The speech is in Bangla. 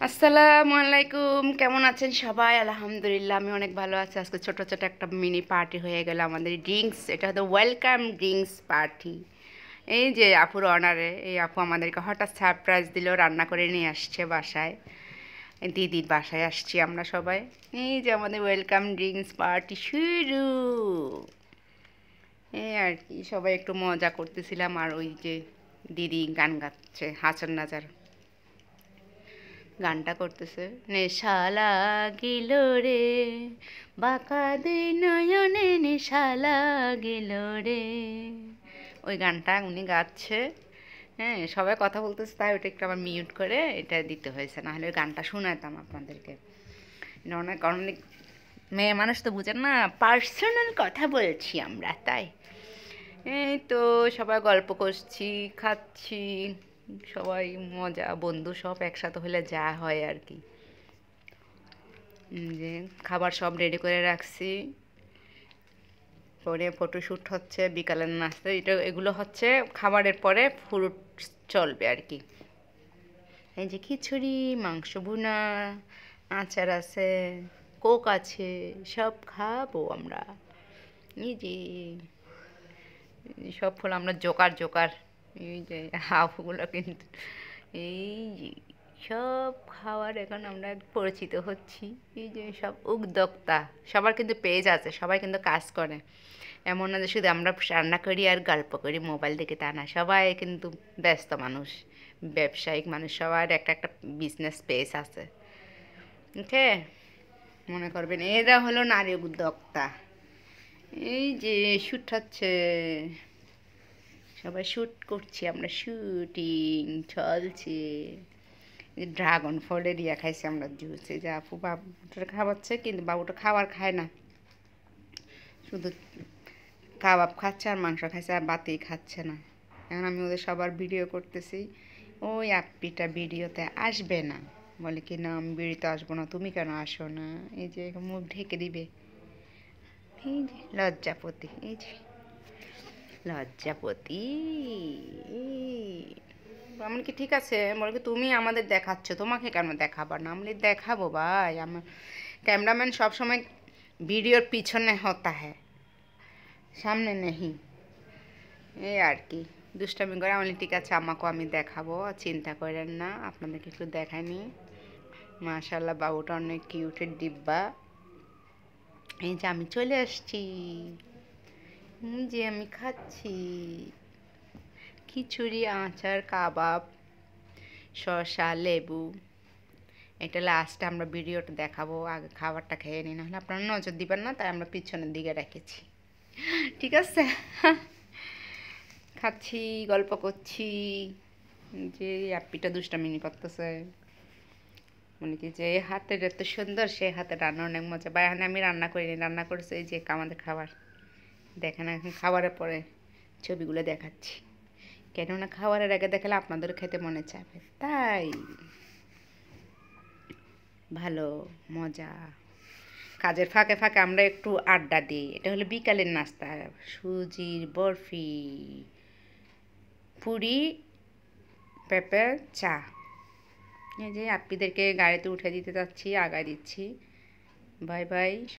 আসসালামু আলাইকুম, কেমন আছেন সবাই? আলহামদুলিল্লাহ আমি অনেক ভালো আছি। আজকে ছোট ছোট একটা মিনি পার্টি হয়ে গেল আমাদের ড্রিঙ্কস। এটা হলো ওয়েলকাম ড্রিঙ্কস পার্টি। এই যে আপুর অনারে এই আপু আমাদেরকে হঠাৎ সারপ্রাইজ দিল, রান্না করে নিয়ে আসছে বাসায়। দিদির বাসায় আসছি আমরা সবাই। এই যে আমাদের ওয়েলকাম ড্রিঙ্কস পার্টি শুরু। এই আর কি, সবাই একটু মজা করতেছিলাম। আর ওই যে দিদি গান গাচ্ছে, হাসন নাজার গানটা করতেছে, নেশা লাগিল রে বাঁকা দুই নয়নে নেশা লাগিল রে। ওই গানটা উনি গাচ্ছে। হ্যাঁ, সবাই কথা বলতেছে, তাই ওটা একটু আমার মিউট করে এটা দিতে হয়েছে, নাহলে ওই গানটা শোনাতাম আপনাদেরকে। অনেক অনেক মেয়ে মানুষ তো বুঝেন না, পার্সোনাল কথা বলছি আমরা, তাই এই তো সবাই গল্প করছি, খাচ্ছি, সবাই মজা, বন্ধু সব একসাথে হলে যা হয় আর কি। যে খাবার সব রেডি করে রাখছি, পরে ফটোশ্যুট হচ্ছে, বিকালের নাস্তা, এগুলো হচ্ছে খাবারের পরে ফ্রুট চলবে আর কি। এই যে খিচুড়ি, মাংস ভুনা, আচার আছে, কোক আছে, সব খাবো আমরা। এই যে সব হলো আমরা জোকার জোকার। এই যে হাফগুলো কিন্তু এই যে সব খাওয়ার এখন আমরা পরিচিত হচ্ছি। এই যে সব উদ্যোক্তা, সবার কিন্তু পেজ আছে, সবাই কিন্তু কাজ করে। এমন না যে শুধু আমরা রান্না করি আর গল্প করি মোবাইল দেখে, তা না, সবাই কিন্তু ব্যস্ত মানুষ, ব্যবসায়িক মানুষ, সবার একটা একটা বিজনেস পেজ আছে। ওকে, মনে করবেন এরা হলো নারী উদ্যোক্তা। এই যে শুট হচ্ছে, সবাই শ্যুট করছি আমরা, শুটিং চলছে। ড্রাগন ফলের ইয়া খাইছি আমরা, জুস। এই যে আপু বাবুটা খাওয়াচ্ছে, কিন্তু বাবুটা খাবার খায় না, শুধু কাবাব খাচ্ছে আর মাংস খাচ্ছে, আর বাতেই খাচ্ছে না। এখন আমি ওদের সবার ভিডিও করতেছি, ওই আপ্পিটা ভিডিওতে আসবে না, বলে কি না আমি ভিডিওতে আসবো না, তুমি কেন আসো না। এই যে মুখ ঢেকে দিবে, এই যে লজ্জাপতি, এই যে লজ্জাপতি। আমি কি ঠিক আছে, বলে কি তুমি আমাদের দেখাচ্ছ, তোমাকে কেন দেখাবার না। আমি দেখাবো ভাই, আমার ক্যামেরাম্যান সবসময় ভিডিওর পিছনে হতা হ্যাঁ, সামনে নেই। এই আর কি দুষ্টামি করে। আমি ঠিক আছে, আমাকেও আমি দেখাবো, চিন্তা করেন না, আপনাদেরকে একটু দেখাইনি। মাশাল্লাহ বাবুটা অনেক কিউটের ডিব্বা। এই যে আমি চলে আসছি, যে আমি খাচ্ছি খিচুড়ি, আচার, কাবাব, শসা, লেবু। এটা লাস্টে আমরা ভিডিওটা দেখাবো, আগে খাবারটা খেয়ে নিই, নাহলে আপনারা নজর দিবেন না, তাই আমরা পিছনের দিকে রেখেছি। ঠিক আছে, খাচ্ছি, গল্প করছি। যে আপ্পিটা দুষ্টামিনি করতেছে, মানে কি যে হাতের এত সুন্দর, সে হাতে রান্না অনেক মজা। বা এখানে আমি রান্না করিনি, রান্না করেছে এই যে আমাদের খাবার। দেখেন এখন খাবারের পরে ছবিগুলো দেখাচ্ছি, কেননা খাবারের আগে দেখালে আপনাদের খেতে মনে চাবে, তাই ভালো মজা। কাজের ফাঁকে ফাঁকে আমরা একটু আড্ডা দিই। এটা হলো বিকালের নাস্তা, সুজির বরফি, পুরি, পেঁপে, চা। এই যে আপ্পিদেরকে গাড়িতে উঠে দিতে যাচ্ছি, আগায় দিচ্ছি। Bye bye.